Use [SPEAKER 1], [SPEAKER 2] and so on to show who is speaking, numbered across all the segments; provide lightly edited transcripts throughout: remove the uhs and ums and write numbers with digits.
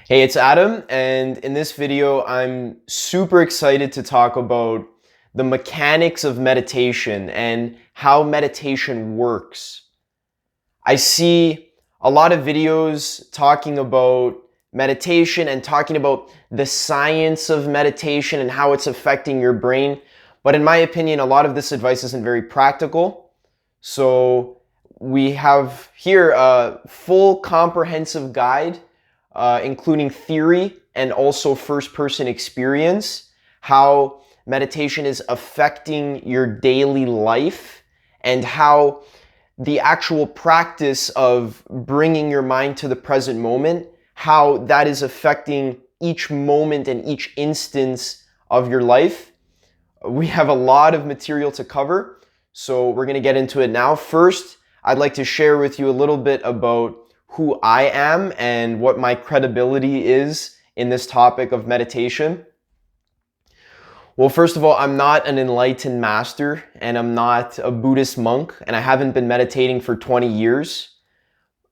[SPEAKER 1] Hey, it's Adam, and in this video, I'm super excited to talk about the mechanics of meditation and how meditation works. I see a lot of videos talking about meditation and talking about the science of meditation and how it's affecting your brain, but in my opinion, a lot of this advice isn't very practical. So we have here a full comprehensive guide including theory and also first-person experience, how meditation is affecting your daily life, and how the actual practice of bringing your mind to the present moment, how that is affecting each moment and each instance of your life. We have a lot of material to cover, so we're going to get into it now. First, I'd like to share with you a little bit about who I am and what my credibility is in this topic of meditation. Well, first of all, I'm not an enlightened master and I'm not a Buddhist monk, and I haven't been meditating for 20 years.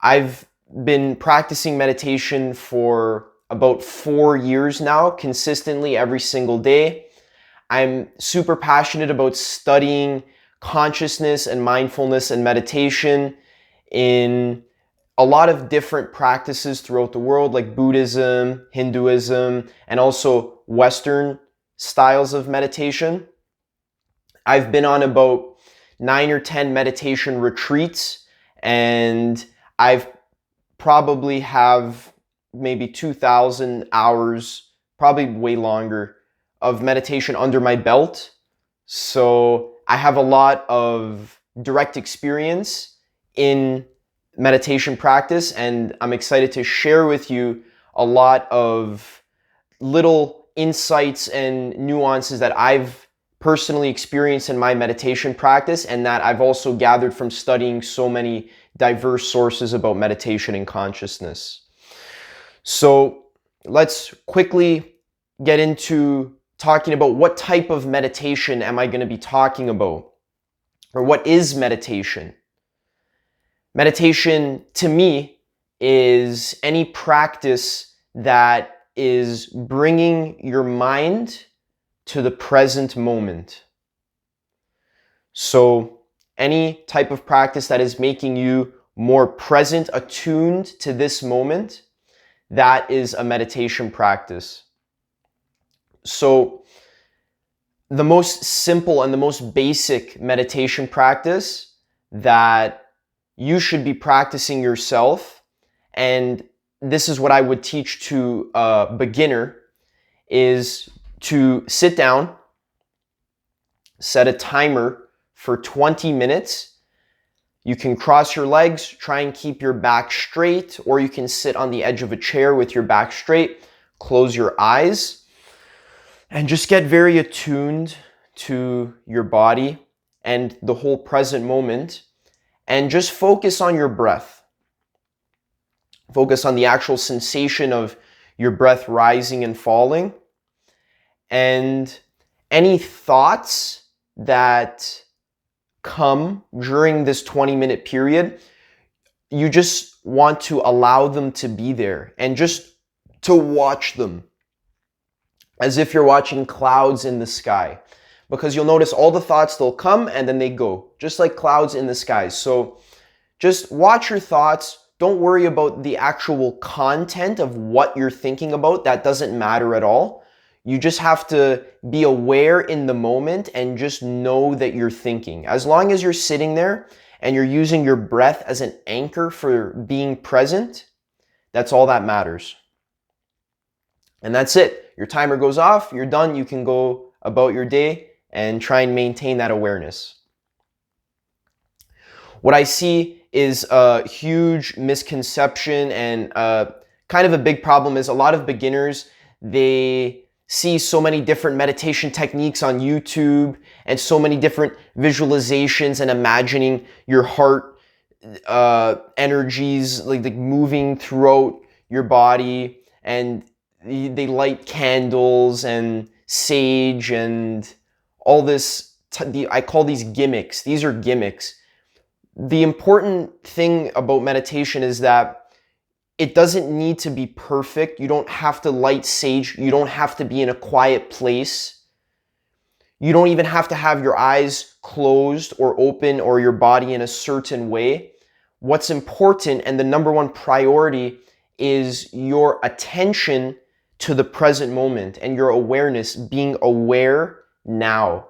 [SPEAKER 1] I've been practicing meditation for about 4 years now, consistently every single day. I'm super passionate about studying consciousness and mindfulness and meditation in a lot of different practices throughout the world, like Buddhism, Hinduism, and also Western styles of meditation. I've been on about 9 or 10 meditation retreats, and I've probably have maybe 2,000 hours, probably way longer, of meditation under my belt. So I have a lot of direct experience in meditation practice, and I'm excited to share with you a lot of little insights and nuances that I've personally experienced in my meditation practice and that I've also gathered from studying so many diverse sources about meditation and consciousness. So let's quickly get into talking about what type of meditation am I going to be talking about, or what is meditation? Meditation, to me, is any practice that is bringing your mind to the present moment. So, any type of practice that is making you more present, attuned to this moment, that is a meditation practice. So, the most simple and the most basic meditation practice that you should be practicing yourself, and this is what I would teach to a beginner, is to sit down, set a timer for 20 minutes. You can cross your legs, try and keep your back straight, or you can sit on the edge of a chair with your back straight, close your eyes, and just get very attuned to your body and the whole present moment. And just focus on your breath. Focus on the actual sensation of your breath rising and falling. And any thoughts that come during this 20-minute period, you just want to allow them to be there and just to watch them as if you're watching clouds in the sky. Because you'll notice all the thoughts, they'll come and then they go, just like clouds in the sky. So just watch your thoughts. Don't worry about the actual content of what you're thinking about. That doesn't matter at all. You just have to be aware in the moment and just know that you're thinking. As long as you're sitting there and you're using your breath as an anchor for being present, that's all that matters. And that's it. Your timer goes off, you're done, you can go about your day and try and maintain that awareness. What I see is a huge misconception and kind of a big problem is a lot of beginners, they see so many different meditation techniques on YouTube and so many different visualizations and imagining your heart energies like moving throughout your body, and they light candles and sage and all this, I call these gimmicks. These are gimmicks. The important thing about meditation is that it doesn't need to be perfect. You don't have to light sage. You don't have to be in a quiet place. You don't even have to have your eyes closed or open or your body in a certain way. What's important and the number one priority is your attention to the present moment and your awareness, being aware now.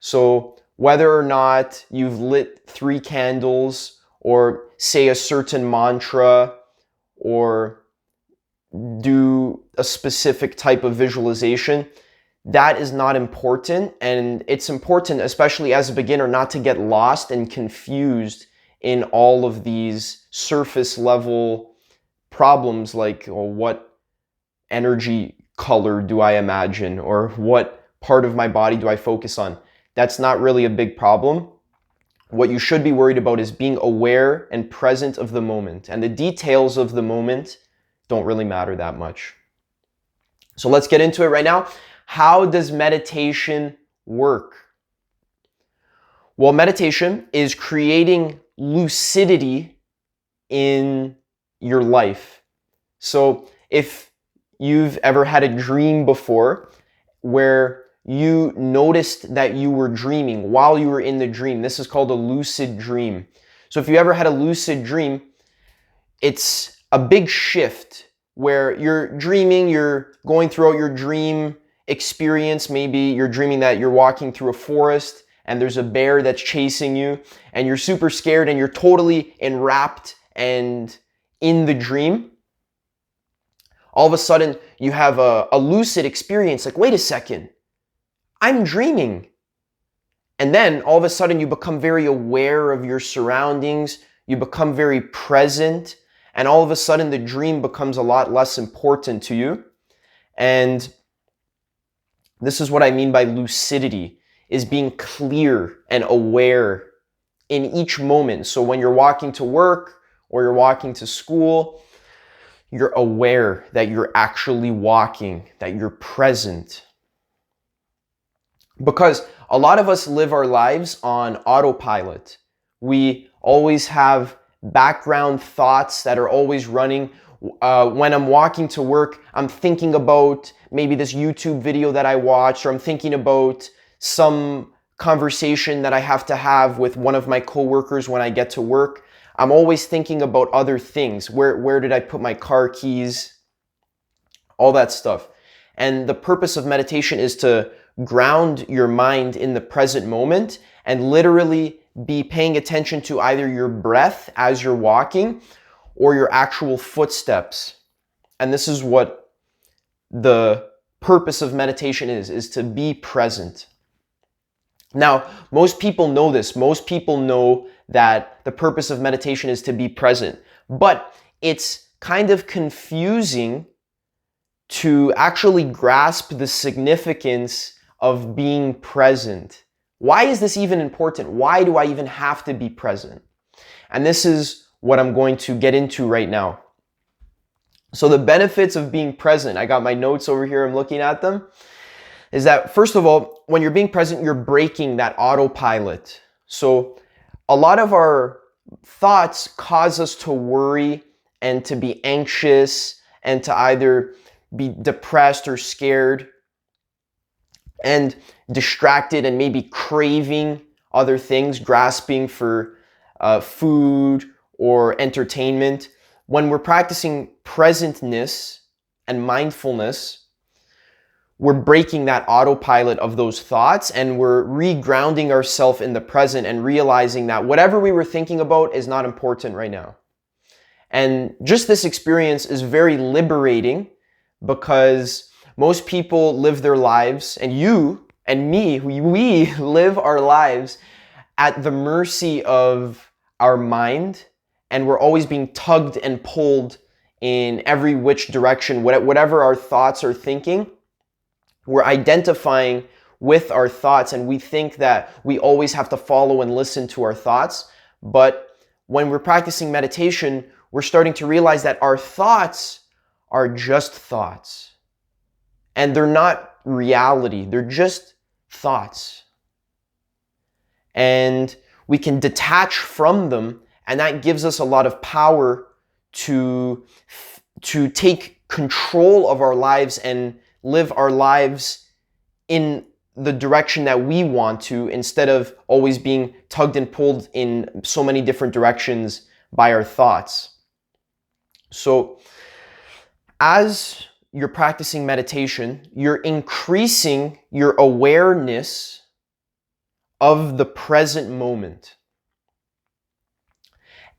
[SPEAKER 1] So whether or not you've lit 3 candles or say a certain mantra or do a specific type of visualization, that is not important. And it's important, especially as a beginner, not to get lost and confused in all of these surface level problems like, oh, what energy color do I imagine, or what part of my body do I focus on? That's not really a big problem. What you should be worried about is being aware and present of the moment, and the details of the moment don't really matter that much. So let's get into it right now. How does meditation work? Well, meditation is creating lucidity in your life. So if you've ever had a dream before where you noticed that you were dreaming while you were in the dream, this is called a lucid dream. So if you ever had a lucid dream, it's a big shift where you're dreaming, you're going throughout your dream experience. Maybe you're dreaming that you're walking through a forest and there's a bear that's chasing you and you're super scared and you're totally enwrapped and in the dream. All of a sudden you have a lucid experience, like, wait a second, I'm dreaming. And then all of a sudden you become very aware of your surroundings, you become very present, and all of a sudden the dream becomes a lot less important to you. And this is what I mean by lucidity, is being clear and aware in each moment. So when you're walking to work or you're walking to school, you're aware that you're actually walking, that you're present. Because a lot of us live our lives on autopilot. We always have background thoughts that are always running. When I'm walking to work, I'm thinking about maybe this YouTube video that I watched, or I'm thinking about some conversation that I have to have with one of my coworkers when I get to work. I'm always thinking about other things. Where did I put my car keys? All that stuff. And the purpose of meditation is to ground your mind in the present moment and literally be paying attention to either your breath as you're walking or your actual footsteps. And this is what the purpose of meditation is to be present. Now, most people know this. Most people know that the purpose of meditation is to be present, but it's kind of confusing to actually grasp the significance of being present. Why is this even important? Why do I even have to be present? And this is what I'm going to get into right now. So the benefits of being present, I got my notes over here, I'm looking at them, is that first of all, when you're being present, you're breaking that autopilot. So a lot of our thoughts cause us to worry and to be anxious and to either be depressed or scared and distracted and maybe craving other things, grasping for food or entertainment. When we're practicing presentness and mindfulness, we're breaking that autopilot of those thoughts and we're regrounding ourselves in the present and realizing that whatever we were thinking about is not important right now. And just this experience is very liberating because most people live their lives, and you and me, we live our lives at the mercy of our mind, and we're always being tugged and pulled in every which direction. Whatever our thoughts are thinking, we're identifying with our thoughts, and we think that we always have to follow and listen to our thoughts. But when we're practicing meditation, we're starting to realize that our thoughts are just thoughts. And they're not reality, they're just thoughts. And we can detach from them, and that gives us a lot of power to take control of our lives and live our lives in the direction that we want to, instead of always being tugged and pulled in so many different directions by our thoughts. So as you're practicing meditation, you're increasing your awareness of the present moment.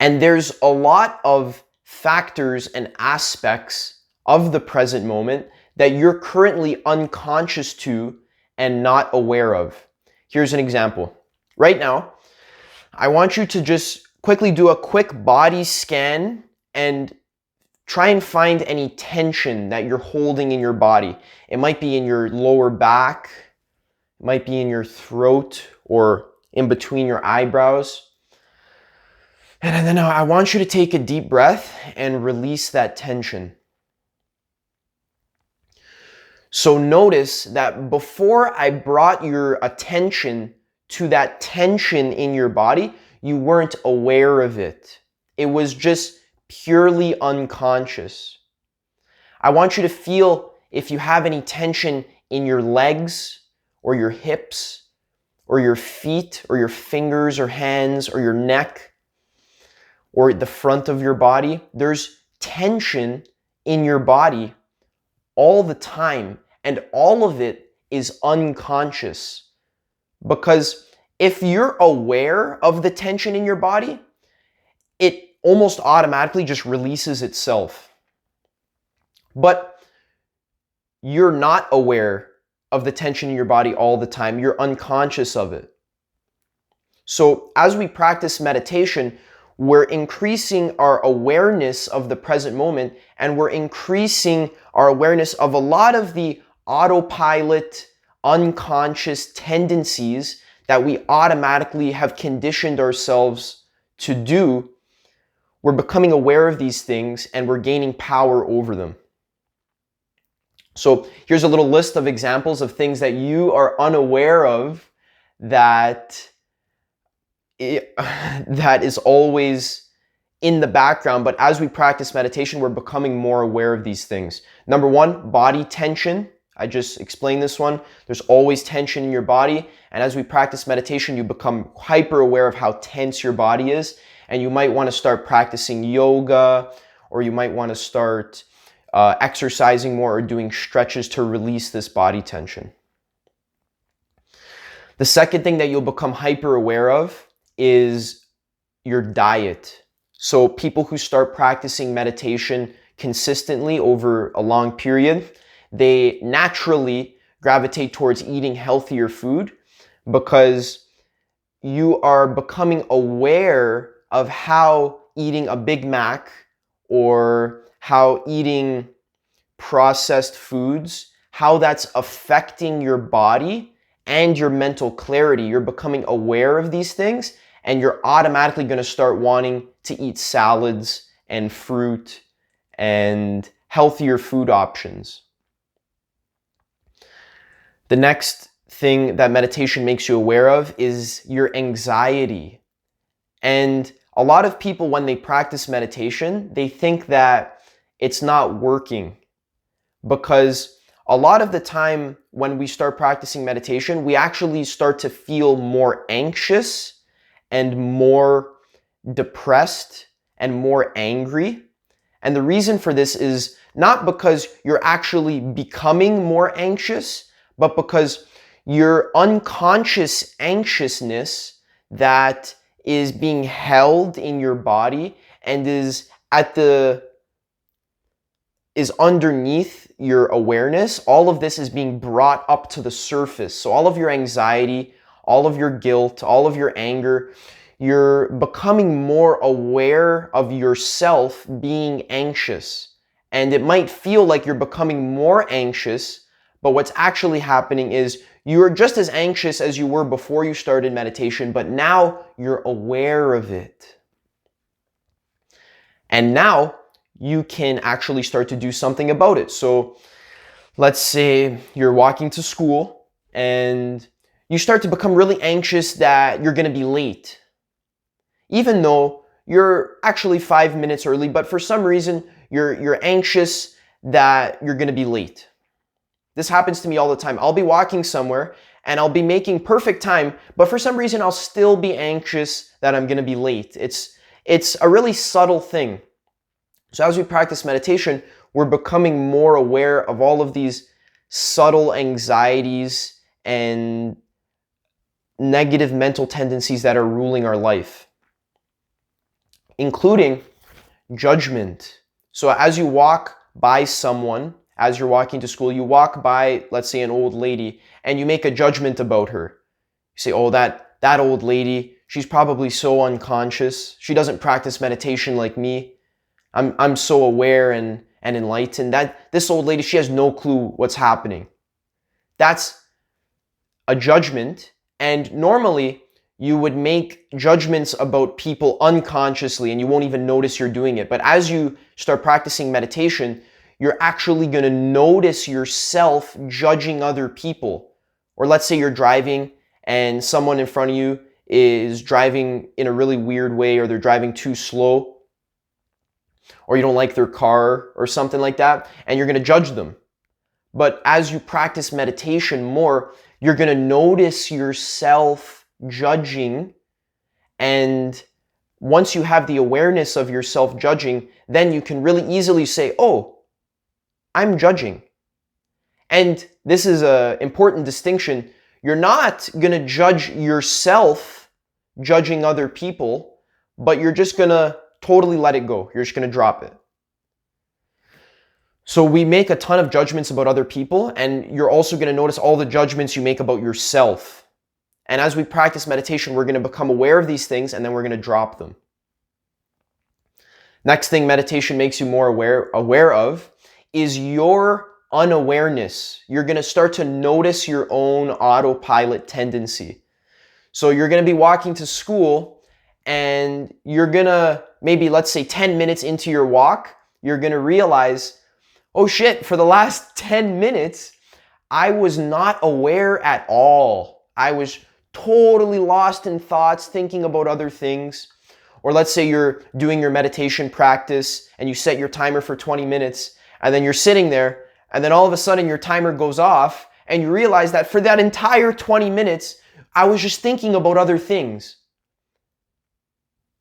[SPEAKER 1] And there's a lot of factors and aspects of the present moment that you're currently unconscious to and not aware of. Here's an example. Right now, I want you to just quickly do a quick body scan and try and find any tension that you're holding in your body. It might be in your lower back, it might be in your throat or in between your eyebrows. And then I want you to take a deep breath and release that tension. So notice that before I brought your attention to that tension in your body, you weren't aware of it. It was just purely unconscious. I want you to feel if you have any tension in your legs or your hips or your feet or your fingers or hands or your neck or the front of your body. There's tension in your body all the time, and all of it is unconscious. Because if you're aware of the tension in your body, it almost automatically just releases itself. But you're not aware of the tension in your body all the time. You're unconscious of it. So as we practice meditation, we're increasing our awareness of the present moment, and we're increasing our awareness of a lot of the autopilot, unconscious tendencies that we automatically have conditioned ourselves to do. We're becoming aware of these things and we're gaining power over them. So here's a little list of examples of things that you are unaware of that is always in the background, but as we practice meditation, we're becoming more aware of these things. Number one, body tension. I just explained this one. There's always tension in your body, and as we practice meditation, you become hyper aware of how tense your body is, and you might want to start practicing yoga, or you might want to start exercising more or doing stretches to release this body tension. The second thing that you'll become hyper aware of is your diet. So people who start practicing meditation consistently over a long period, they naturally gravitate towards eating healthier food because you are becoming aware of how eating a Big Mac or how eating processed foods, how that's affecting your body and your mental clarity. You're becoming aware of these things, and you're automatically going to start wanting to eat salads and fruit and healthier food options. The next thing that meditation makes you aware of is your anxiety. And a lot of people, when they practice meditation, they think that it's not working, because a lot of the time when we start practicing meditation, we actually start to feel more anxious and more depressed and more angry. And the reason for this is not because you're actually becoming more anxious, but because your unconscious anxiousness that is being held in your body and is underneath your awareness, all of this is being brought up to the surface. So all of your anxiety, all of your guilt, all of your anger, you're becoming more aware of yourself being anxious. And it might feel like you're becoming more anxious, but what's actually happening is you're just as anxious as you were before you started meditation, but now you're aware of it. And now you can actually start to do something about it. So let's say you're walking to school and you start to become really anxious that you're going to be late, even though you're actually 5 minutes early, but for some reason, you're anxious that you're gonna be late. This happens to me all the time. I'll be walking somewhere and I'll be making perfect time, but for some reason I'll still be anxious that I'm gonna be late. It's a really subtle thing. So as we practice meditation, we're becoming more aware of all of these subtle anxieties and negative mental tendencies that are ruling our life, including judgment. So as you walk by someone, as you're walking to school, you walk by, let's say, an old lady, and you make a judgment about her. You say, oh, that old lady, she's probably so unconscious. She doesn't practice meditation like me. I'm so aware and enlightened. That this old lady, she has no clue what's happening. That's a judgment, and normally you would make judgments about people unconsciously and you won't even notice you're doing it. But as you start practicing meditation, you're actually going to notice yourself judging other people. Or let's say you're driving and someone in front of you is driving in a really weird way, or they're driving too slow, or you don't like their car or something like that, and you're going to judge them. But as you practice meditation more, you're going to notice yourself judging, and once you have the awareness of yourself judging, then you can really easily say, oh, I'm judging. And this is an important distinction. You're not going to judge yourself judging other people, but you're just going to totally let it go. You're just going to drop it. So we make a ton of judgments about other people, and you're also going to notice all the judgments you make about yourself. And as we practice meditation, we're going to become aware of these things, and then we're going to drop them. Next thing meditation makes you more aware of is your unawareness. You're going to start to notice your own autopilot tendency. So you're going to be walking to school, and you're going to, maybe let's say 10 minutes into your walk, you're going to realize, oh shit, for the last 10 minutes, I was not aware at all. I was totally lost in thoughts, thinking about other things. Or let's say you're doing your meditation practice and you set your timer for 20 minutes, and then you're sitting there, and then all of a sudden your timer goes off, and you realize that for that entire 20 minutes, I was just thinking about other things.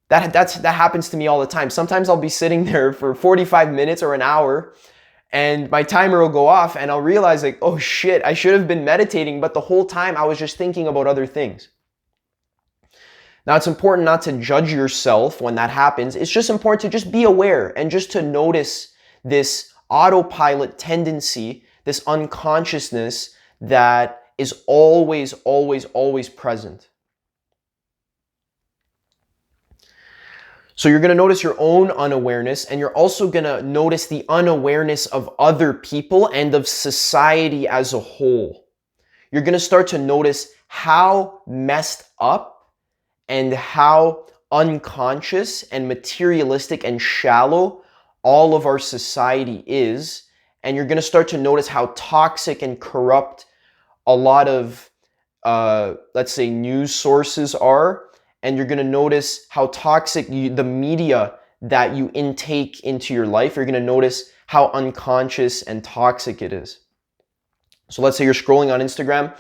[SPEAKER 1] That happens to me all the time. Sometimes I'll be sitting there for 45 minutes or an hour, and my timer will go off, and I'll realize like, oh shit, I should have been meditating, but the whole time I was just thinking about other things. Now, it's important not to judge yourself when that happens. It's just important to just be aware and just to notice this autopilot tendency, this unconsciousness that is always, always, always present. So you're going to notice your own unawareness, and you're also going to notice the unawareness of other people and of society as a whole. You're going to start to notice how messed up and how unconscious and materialistic and shallow all of our society is. And you're going to start to notice how toxic and corrupt a lot of, let's say, news sources are. And you're going to notice how toxic the media that you intake into your life, you're going to notice how unconscious and toxic it is. So let's say you're scrolling on Instagram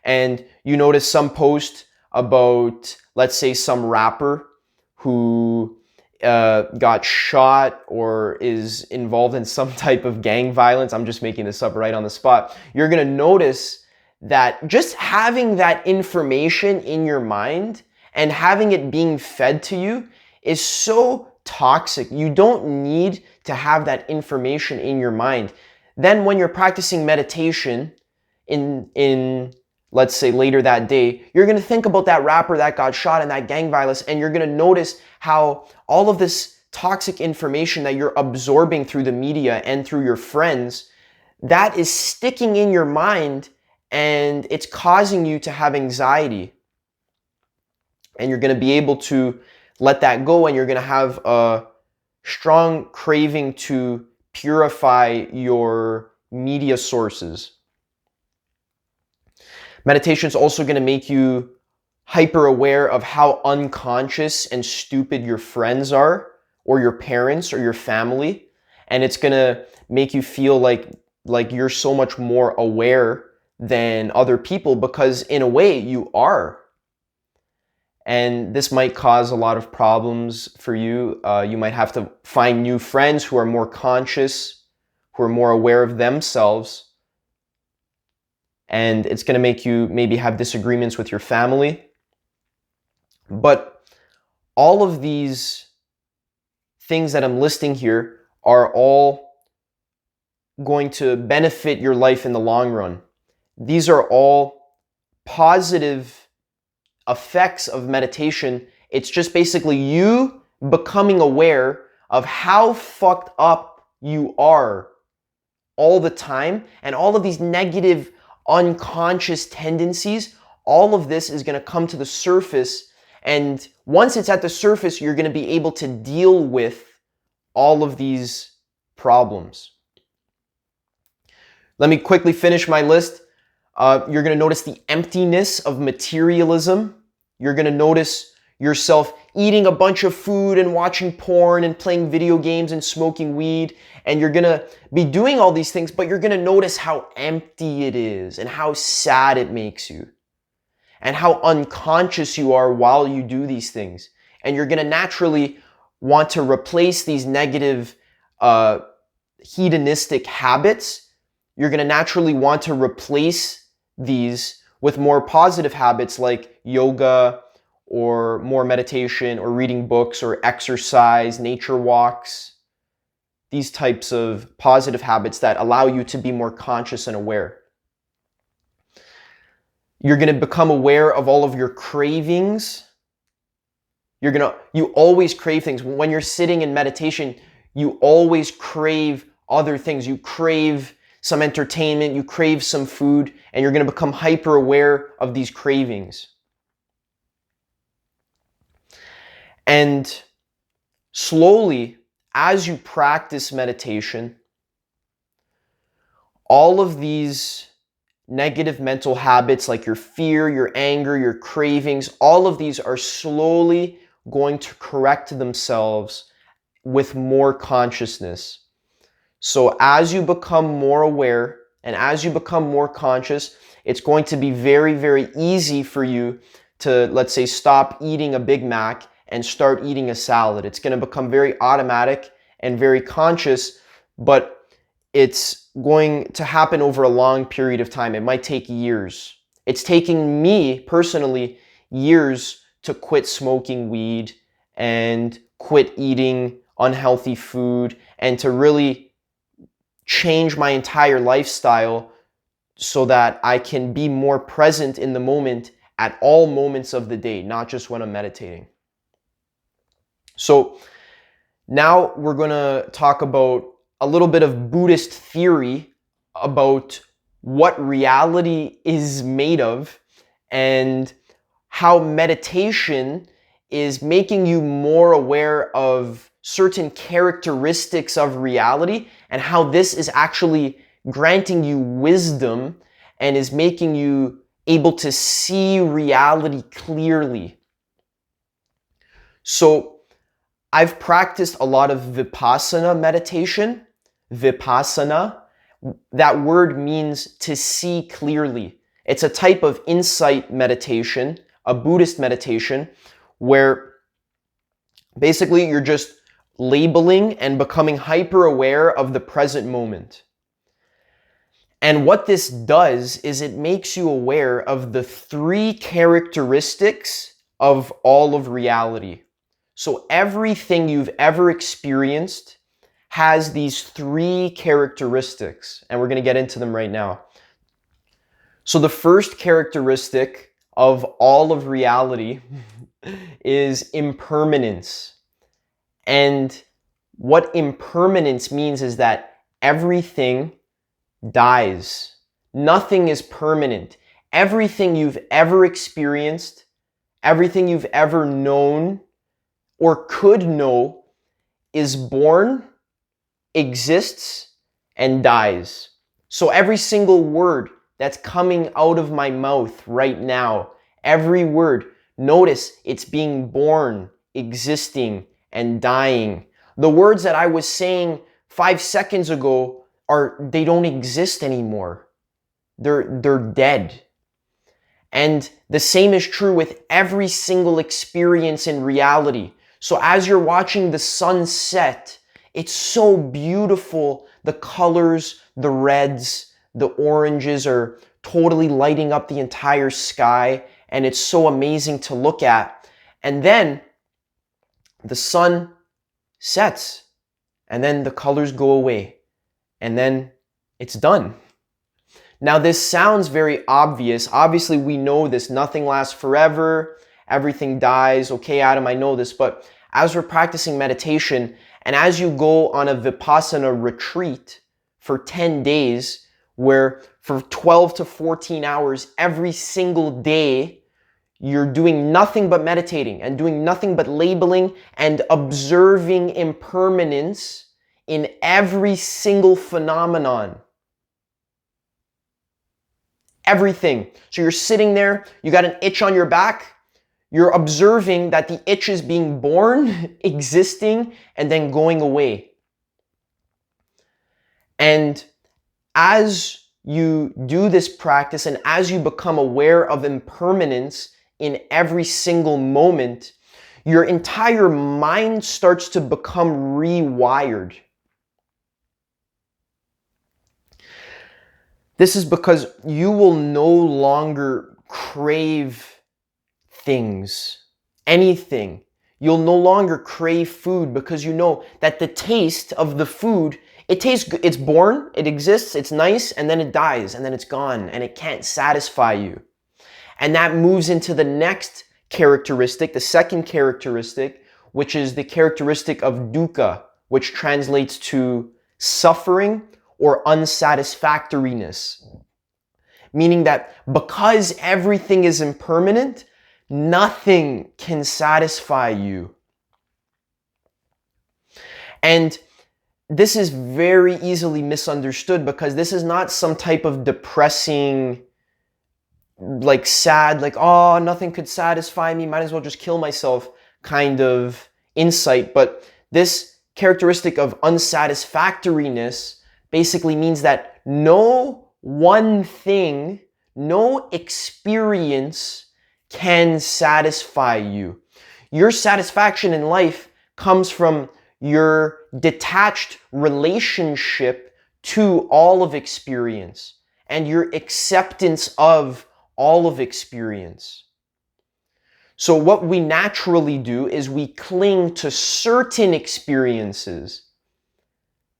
[SPEAKER 1] and you notice some post about, let's say, some rapper who got shot or is involved in some type of gang violence. I'm just making this up right on the spot. You're going to notice that just having that information in your mind and having it being fed to you is so toxic. You don't need to have that information in your mind. Then when you're practicing meditation in let's say later that day, you're going to think about that rapper that got shot in that gang violence, and you're going to notice how all of this toxic information that you're absorbing through the media and through your friends, that is sticking in your mind, and it's causing you to have anxiety. And you're going to be able to let that go, and you're going to have a strong craving to purify your media sources. Meditation is also going to make you hyper aware of how unconscious and stupid your friends are, or your parents, or your family. And it's gonna make you feel like you're so much more aware than other people, because in a way you are. And this might cause a lot of problems for you. You might have to find new friends who are more conscious, who are more aware of themselves. And it's going to make you maybe have disagreements with your family. But all of these things that I'm listing here are all going to benefit your life in the long run. These are all positive effects of meditation. It's just basically you becoming aware of how fucked up you are all the time, and all of these negative unconscious tendencies. All of this is going to come to the surface, and once it's at the surface, you're going to be able to deal with all of these problems. Let me quickly finish my list. You're going to notice the emptiness of materialism. You're going to notice yourself eating a bunch of food and watching porn and playing video games and smoking weed. And you're going to be doing all these things, but you're going to notice how empty it is and how sad it makes you and how unconscious you are while you do these things. And you're going to naturally want to replace these negative hedonistic habits. You're going to naturally want to replace these with more positive habits like yoga or more meditation or reading books or exercise, nature walks, these types of positive habits that allow you to be more conscious and aware. You're going to become aware of all of your cravings. You always crave things. When you're sitting in meditation, you always crave other things. You crave some entertainment, you crave some food, and you're going to become hyper aware of these cravings. And slowly, as you practice meditation, all of these negative mental habits like your fear, your anger, your cravings, all of these are slowly going to correct themselves with more consciousness. So as you become more aware and as you become more conscious, it's going to be very, very easy for you to, let's say, stop eating a Big Mac and start eating a salad. It's going to become very automatic and very conscious, but it's going to happen over a long period of time. It might take years. It's taking me personally years to quit smoking weed and quit eating unhealthy food and to really change my entire lifestyle so that I can be more present in the moment at all moments of the day, not just when I'm meditating. So now we're going to talk about a little bit of Buddhist theory about what reality is made of and how meditation is making you more aware of certain characteristics of reality and how this is actually granting you wisdom and is making you able to see reality clearly. So I've practiced a lot of Vipassana meditation. Vipassana, that word means to see clearly. It's a type of insight meditation, a Buddhist meditation, where basically you're just labeling and becoming hyper aware of the present moment. And what this does is it makes you aware of the three characteristics of all of reality. So everything you've ever experienced has these three characteristics, and we're going to get into them right now. So the first characteristic of all of reality is impermanence. And what impermanence means is that everything dies. Nothing is permanent. Everything you've ever experienced, everything you've ever known or could know is born, exists, and dies. So every single word that's coming out of my mouth right now, every word, Notice it's being born, existing, and dying. The words that I was saying 5 seconds ago they don't exist anymore. They're dead. And the same is true with every single experience in reality. So as you're watching the sun set, it's so beautiful. The colors, the reds, the oranges are totally lighting up the entire sky, and it's so amazing to look at. And then the sun sets, and then the colors go away, and then it's done. Now, this sounds very obvious. Obviously, we know this. Nothing lasts forever. Everything dies. Okay, Adam, I know this. But as we're practicing meditation, and as you go on a Vipassana retreat for 10 days, where for 12 to 14 hours every single day, you're doing nothing but meditating and doing nothing but labeling and observing impermanence in every single phenomenon. Everything. So you're sitting there, you got an itch on your back, you're observing that the itch is being born, existing, and then going away. And as you do this practice and as you become aware of impermanence in every single moment, your entire mind starts to become rewired. This is because you will no longer crave things, anything. You'll no longer crave food because you know that the taste of the food, it tastes good, it's born, it exists, it's nice, and then it dies, and then it's gone, and it can't satisfy you. And that moves into the next characteristic, the second characteristic, which is the characteristic of dukkha, which translates to suffering or unsatisfactoriness. Meaning that because everything is impermanent, nothing can satisfy you. And this is very easily misunderstood because this is not some type of depressing, like sad, like, oh, nothing could satisfy me, might as well just kill myself kind of insight. But this characteristic of unsatisfactoriness basically means that no one thing, no experience can satisfy you. Your satisfaction in life comes from your detached relationship to all of experience and your acceptance of all of experience. So what we naturally do is we cling to certain experiences,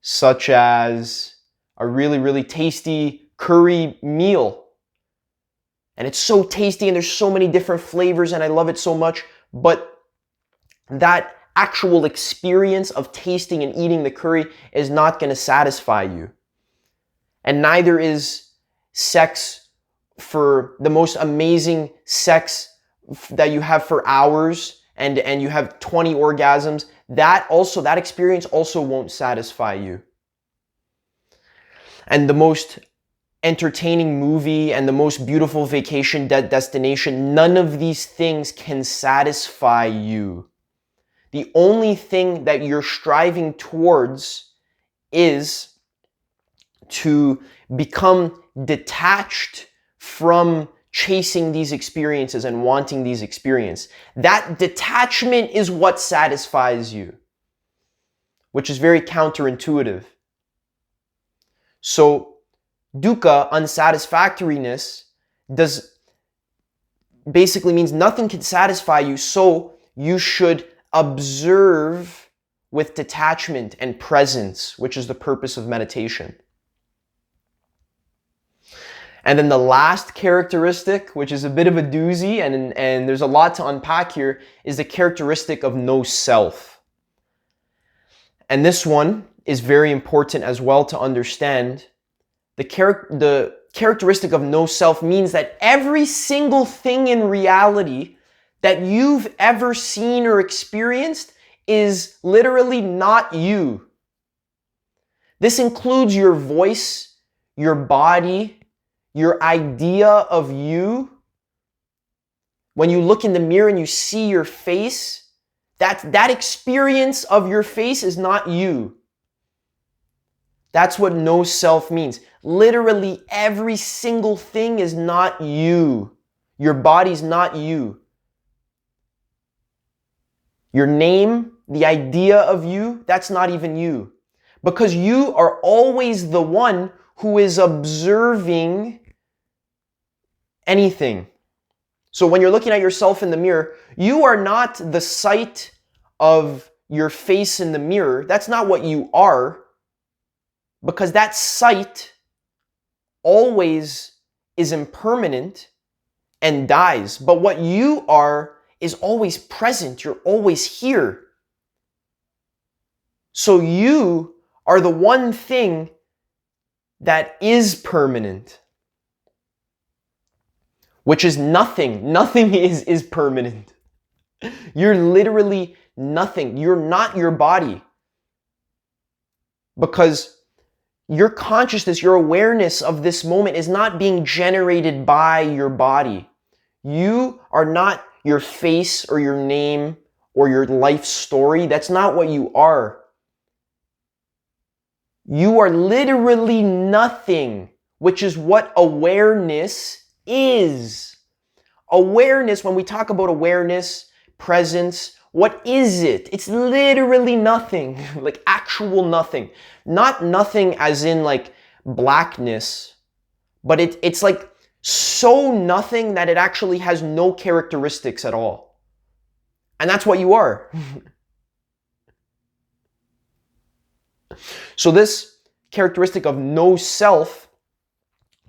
[SPEAKER 1] such as a really, really tasty curry meal. And it's so tasty and there's so many different flavors and I love it so much, but that actual experience of tasting and eating the curry is not going to satisfy you. And neither is sex for the most amazing sex that you have for hours and you have 20 orgasms. That experience also won't satisfy you. And the most entertaining movie and the most beautiful vacation destination, none of these things can satisfy you. The only thing that you're striving towards is to become detached from chasing these experiences and wanting these experiences. That detachment is what satisfies you, which is very counterintuitive. So dukkha, unsatisfactoriness, basically means nothing can satisfy you, so you should observe with detachment and presence, which is the purpose of meditation. And then the last characteristic, which is a bit of a doozy, and there's a lot to unpack here, is the characteristic of no self. And this one is very important as well to understand. The characteristic of no self means that every single thing in reality that you've ever seen or experienced is literally not you. This includes your voice, your body, your idea of you, When you look in the mirror and you see your face, that experience of your face is not you. That's what no self means. Literally every single thing is not you. Your body's not you. Your name, the idea of you, that's not even you. Because you are always the one who is observing anything. So when you're looking at yourself in the mirror, you are not the sight of your face in the mirror. That's not what you are. Because that sight always is impermanent and dies. But what you are is always present. You're always here. So you are the one thing that is permanent, which is nothing. Nothing is permanent. You're literally nothing. You're not your body. Because your consciousness, your awareness of this moment is not being generated by your body. You are not your face or your name or your life story. That's not what you are. You are literally nothing, which is what awareness is. Awareness, when we talk about awareness, presence, what is it? It's literally nothing, like actual nothing. Not nothing as in like blackness, but it's like so nothing that it actually has no characteristics at all. And that's what you are. So this characteristic of no self,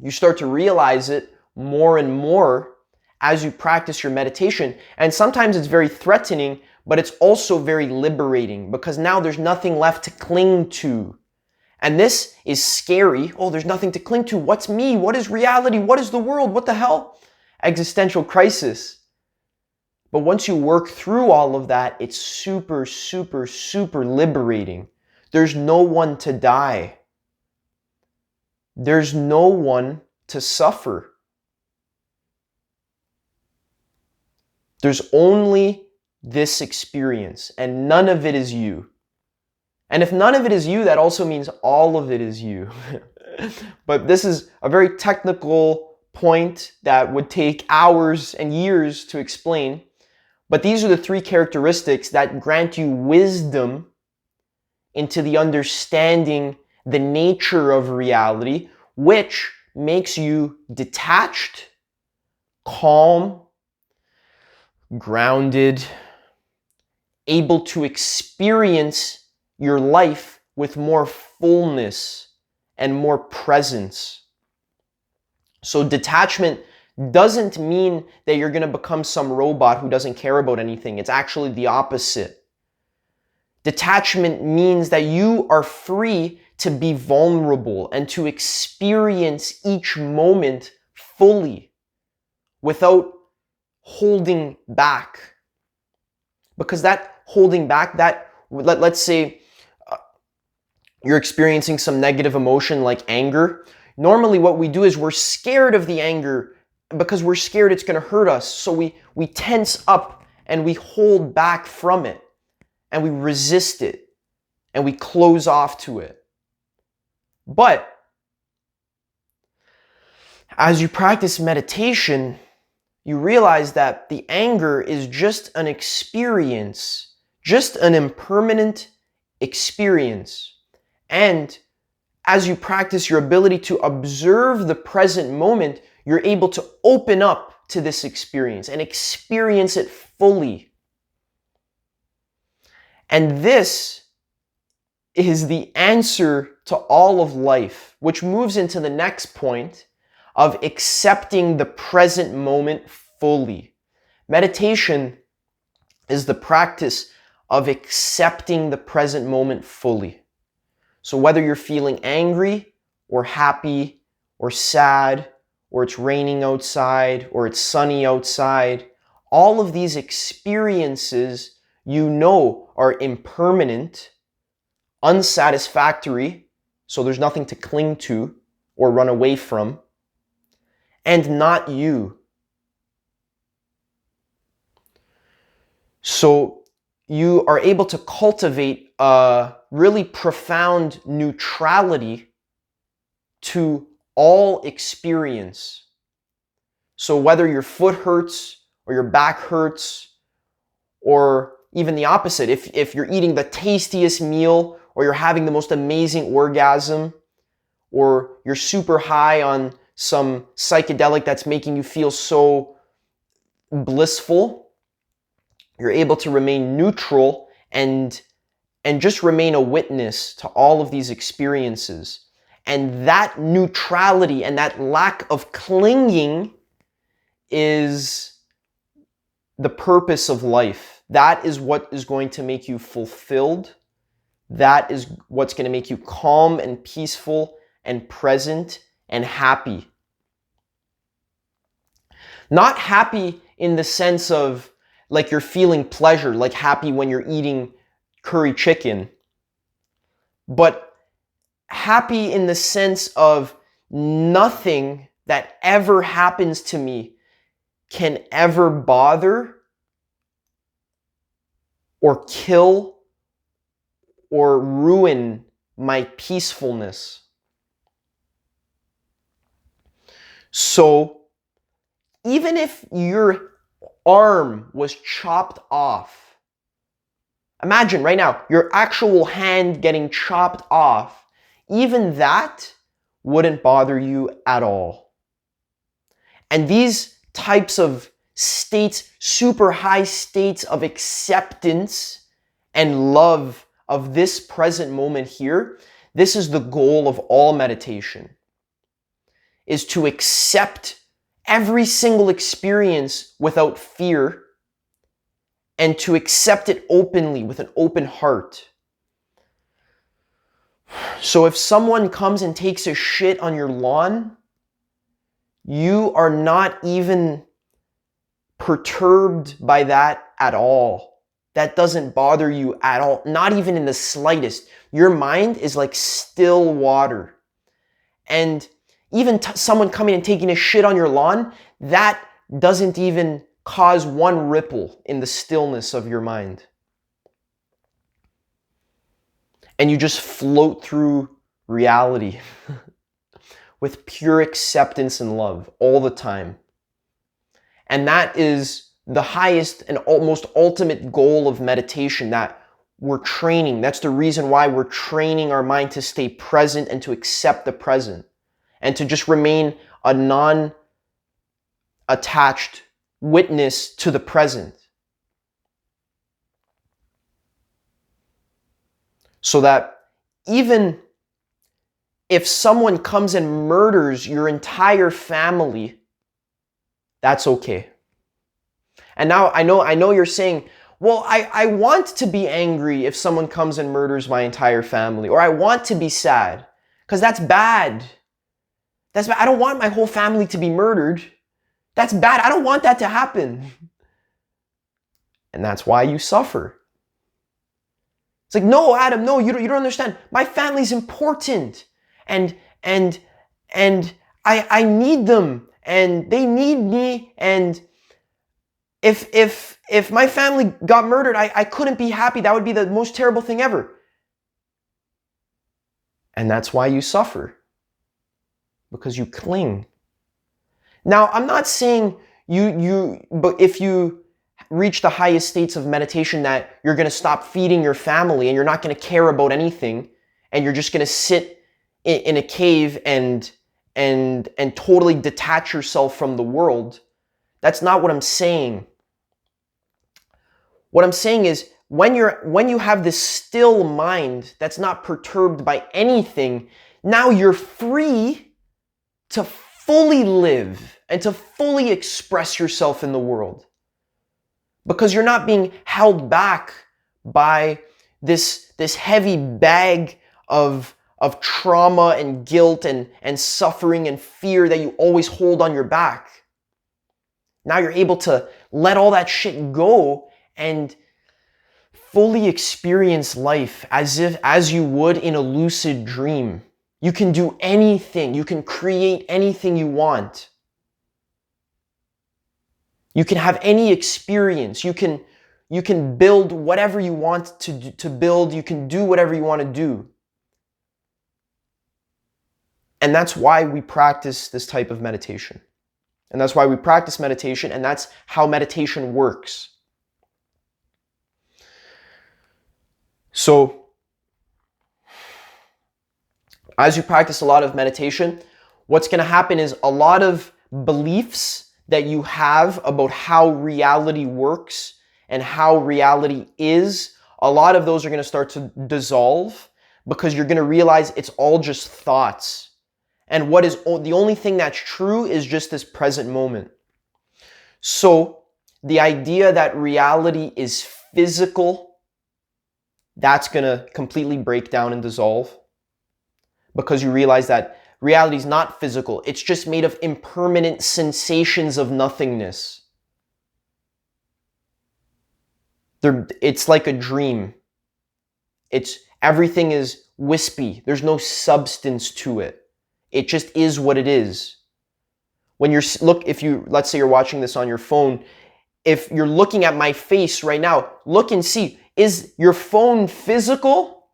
[SPEAKER 1] you start to realize it more and more as you practice your meditation. And sometimes it's very threatening, but it's also very liberating because now there's nothing left to cling to. And this is scary. Oh, there's nothing to cling to. What's me? What is reality? What is the world? What the hell? Existential crisis. But once you work through all of that, it's super, super, super liberating. There's no one to die. There's no one to suffer. There's only this experience, and none of it is you. And if none of it is you, that also means all of it is you. But this is a very technical point that would take hours and years to explain. But these are the three characteristics that grant you wisdom into the understanding the nature of reality, which makes you detached, calm, grounded, able to experience your life with more fullness and more presence. So detachment doesn't mean that you're going to become some robot who doesn't care about anything. It's actually the opposite. Detachment means that you are free to be vulnerable and to experience each moment fully without holding back. Because that holding back, let's say you're experiencing some negative emotion like anger. Normally what we do is we're scared of the anger because we're scared it's going to hurt us. So we tense up and we hold back from it and we resist it and we close off to it. But as you practice meditation, you realize that the anger is just an experience, just an impermanent experience. And as you practice your ability to observe the present moment, you're able to open up to this experience and experience it fully. And this is the answer to all of life, which moves into the next point of accepting the present moment fully. Meditation is the practice of accepting the present moment fully. So whether you're feeling angry or happy or sad, or it's raining outside or it's sunny outside, all of these experiences you know are impermanent, unsatisfactory, so there's nothing to cling to or run away from, and not you. So you are able to cultivate a really profound neutrality to all experience. So whether your foot hurts or your back hurts, or even the opposite, if you're eating the tastiest meal, or you're having the most amazing orgasm, or you're super high on some psychedelic that's making you feel so blissful, you're able to remain neutral and just remain a witness to all of these experiences. And that neutrality and that lack of clinging is the purpose of life. That is what is going to make you fulfilled. That is what's going to make you calm and peaceful and present and happy. Not happy in the sense of like you're feeling pleasure, like happy when you're eating curry chicken, but happy in the sense of nothing that ever happens to me can ever bother or kill or ruin my peacefulness. So even if your arm was chopped off, imagine right now your actual hand getting chopped off, even that wouldn't bother you at all. And these types of states, super high states of acceptance and love of this present moment here, this is the goal of all meditation, is to accept every single experience without fear and to accept it openly with an open heart. So if someone comes and takes a shit on your lawn, you are not even perturbed by that at all. That doesn't bother you at all, not even in the slightest. Your mind is like still water. And even someone coming and taking a shit on your lawn, that doesn't even cause one ripple in the stillness of your mind. And you just float through reality with pure acceptance and love all the time. And that is the highest and most ultimate goal of meditation that we're training. That's the reason why we're training our mind to stay present and to accept the present and to just remain a non-attached witness to the present. So that even if someone comes and murders your entire family, that's okay. And now I know you're saying, well, I want to be angry if someone comes and murders my entire family, or I want to be sad, because that's bad. That's bad. I don't want my whole family to be murdered. That's bad. I don't want that to happen. And that's why you suffer. It's like, no, Adam, no, you don't understand. My family's important. And I need them, and they need me, and if my family got murdered, I couldn't be happy. That would be the most terrible thing ever. And that's why you suffer. Because you cling. Now, I'm not saying but if you reach the highest states of meditation that you're going to stop feeding your family and you're not going to care about anything and you're just going to sit in a cave and totally detach yourself from the world. That's not what I'm saying. What I'm saying is when you have this still mind that's not perturbed by anything, now you're free to fully live and to fully express yourself in the world. Because you're not being held back by this heavy bag of trauma and guilt and suffering and fear that you always hold on your back. Now you're able to let all that shit go and fully experience life as you would in a lucid dream. You can do anything. You can create anything you want. You can have any experience. You can You can build whatever you want to build. You can do whatever you want to do. And that's why we practice this type of meditation. And that's why we practice meditation, and that's how meditation works. So, as you practice a lot of meditation, what's going to happen is a lot of beliefs that you have about how reality works and how reality is, a lot of those are going to start to dissolve because you're going to realize it's all just thoughts. And what is the only thing that's true is just this present moment. So the idea that reality is physical, that's going to completely break down and dissolve because you realize that reality is not physical. It's just made of impermanent sensations of nothingness. It's like a dream. Everything is wispy. There's no substance to it. It just is what it is. When let's say you're watching this on your phone, if you're looking at my face right now, look and see, is your phone physical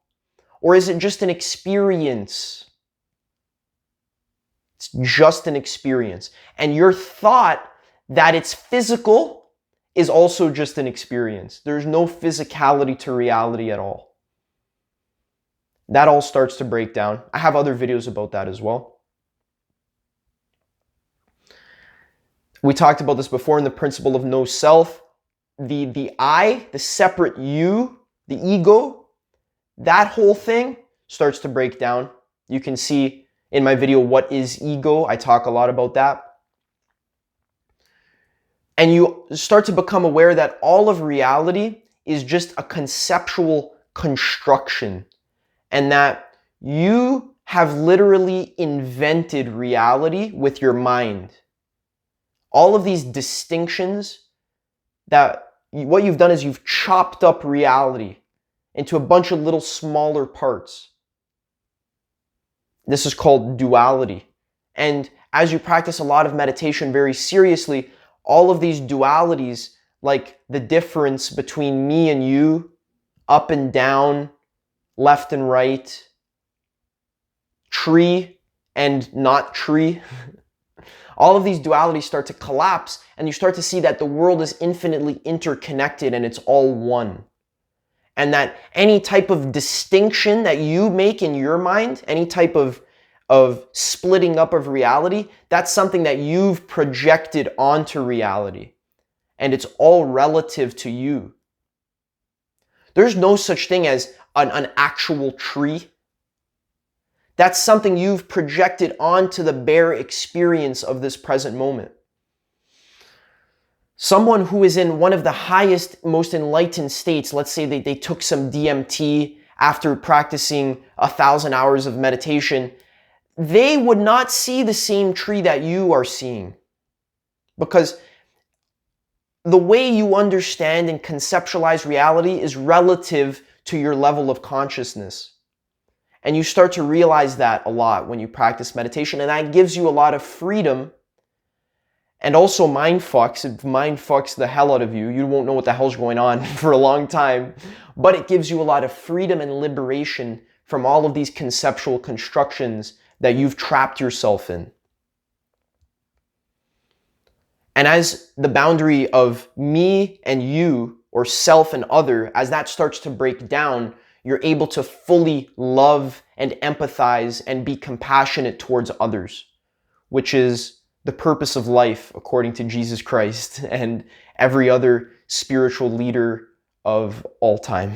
[SPEAKER 1] or is it just an experience? It's just an experience. And your thought that it's physical is also just an experience. There's no physicality to reality at all. That all starts to break down. I have other videos about that as well. We talked about this before in the principle of no self. The I, the separate you, the ego, that whole thing starts to break down. You can see in my video, What is Ego? I talk a lot about that. And you start to become aware that all of reality is just a conceptual construction, and that you have literally invented reality with your mind. All of these distinctions, what you've done is you've chopped up reality into a bunch of little smaller parts. This is called duality. And as you practice a lot of meditation very seriously, all of these dualities, like the difference between me and you, up and down, left and right, tree and not tree, all of these dualities start to collapse, and you start to see that the world is infinitely interconnected and it's all one. And that any type of distinction that you make in your mind, any type of splitting up of reality, that's something that you've projected onto reality. And it's all relative to you. There's no such thing as an actual tree. That's something you've projected onto the bare experience of this present moment. Someone who is in one of the highest, most enlightened states, let's say they took some DMT after practicing 1,000 hours of meditation, they would not see the same tree that you are seeing. Because the way you understand and conceptualize reality is relative to your level of consciousness. And you start to realize that a lot when you practice meditation, and that gives you a lot of freedom. And also mind fucks. If mind fucks the hell out of you, you won't know what the hell's going on for a long time. But it gives you a lot of freedom and liberation from all of these conceptual constructions that you've trapped yourself in. And as the boundary of me and you, or self and other, as that starts to break down, you're able to fully love and empathize and be compassionate towards others, which is the purpose of life according to Jesus Christ and every other spiritual leader of all time.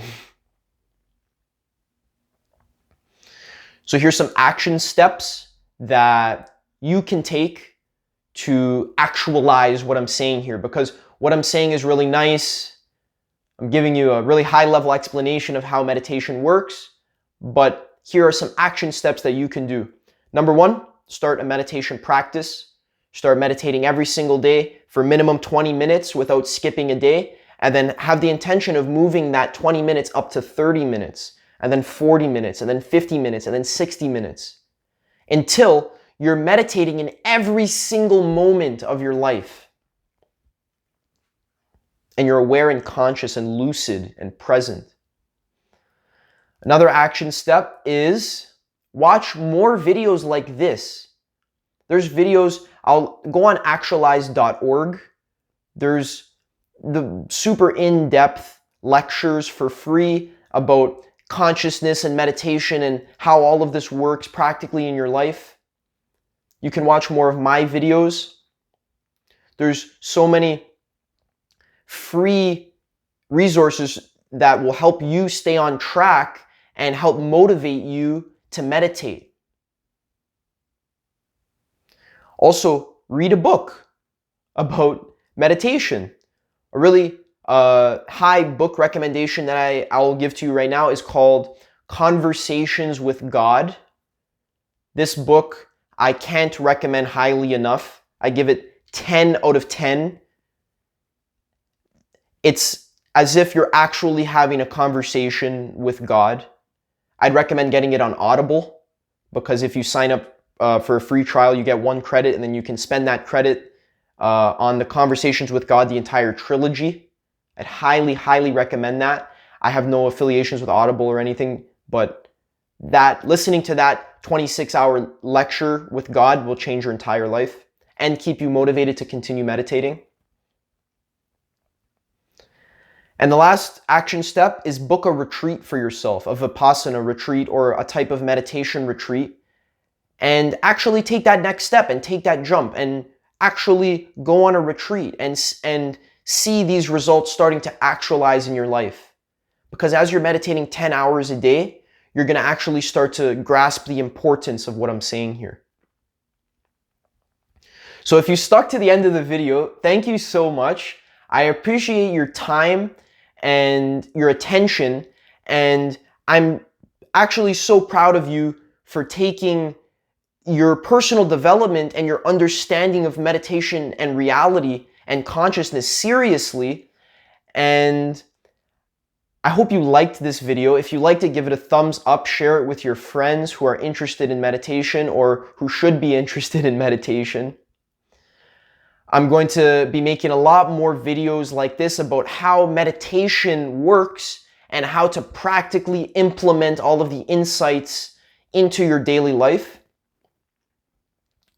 [SPEAKER 1] So here's some action steps that you can take to actualize what I'm saying here, because what I'm saying is really nice. I'm giving you a really high-level explanation of how meditation works, but here are some action steps that you can do. Number one, start a meditation practice. Start meditating every single day for minimum 20 minutes without skipping a day, and then have the intention of moving that 20 minutes up to 30 minutes, and then 40 minutes, and then 50 minutes, and then 60 minutes, until you're meditating in every single moment of your life. and you're aware and conscious and lucid and present. Another action step is watch more videos like this. There's videos, I'll go on actualize.org. There's the super in-depth lectures for free about consciousness and meditation and how all of this works practically in your life. You can watch more of my videos. There's so many free resources that will help you stay on track and help motivate you to meditate. Also, read a book about meditation. A really high book recommendation that I'll give to you right now is called Conversations with God. This book I can't recommend highly enough. I give it 10 out of 10. It's as if you're actually having a conversation with God. I'd recommend getting it on Audible, because if you sign up for a free trial, you get 1 credit, and then you can spend that credit on the Conversations with God, the entire trilogy. I'd highly, highly recommend that. I have no affiliations with Audible or anything, but listening to that 26-hour lecture with God will change your entire life and keep you motivated to continue meditating. And the last action step is book a retreat for yourself, a Vipassana retreat or a type of meditation retreat, and actually take that next step and take that jump and actually go on a retreat and see these results starting to actualize in your life. Because as you're meditating 10 hours a day, you're going to actually start to grasp the importance of what I'm saying here. So if you stuck to the end of the video, thank you so much. I appreciate your time and your attention, and I'm actually so proud of you for taking your personal development and your understanding of meditation and reality and consciousness seriously. And I hope you liked this video. If you liked it, give it a thumbs up, share it with your friends who are interested in meditation or who should be interested in meditation. I'm going to be making a lot more videos like this about how meditation works and how to practically implement all of the insights into your daily life.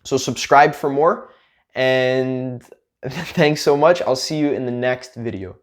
[SPEAKER 1] So subscribe for more, and thanks so much. I'll see you in the next video.